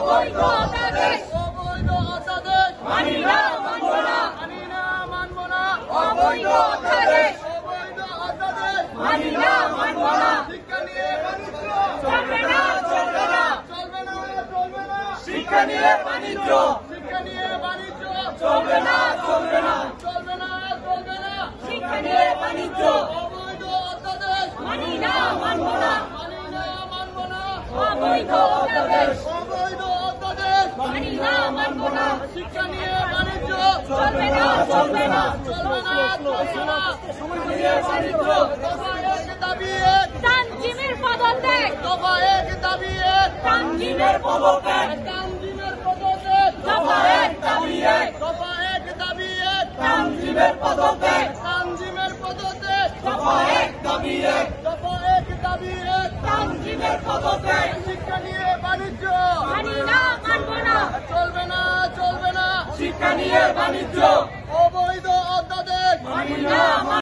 অবৈধ অধ্যাদেশ মানি না মানব না অবৈধ অধ্যাদেশ মানি না মানব না চলবে না চলবে না শিক্ষা নিয়ে বাণিজ্য চলবে না চলবে না শিক্ষা নিয়ে বাণিজ্য মানি না মানব না অবৈধ অধ্যাদেশ মানি না মানব না শিক্ষা নিয়ে বাণিজ্য চলবে না চলবে না তানজিমের পদত্যাগ দফা 1 দাবি 1 তানজিমের পদত্যাগ দফা 1 দাবি 1 দফা 1 দাবি 1 তানজিমের পদত্যাগ দফা 1 দাবি 1 দফা 1 দাবি 1 তানজিমের পদত্যাগ শিক্ষা নিয়ে বাণিজ্য মানি না মানব না চলবে না শিক্ষা নিয়ে বাণিজ্য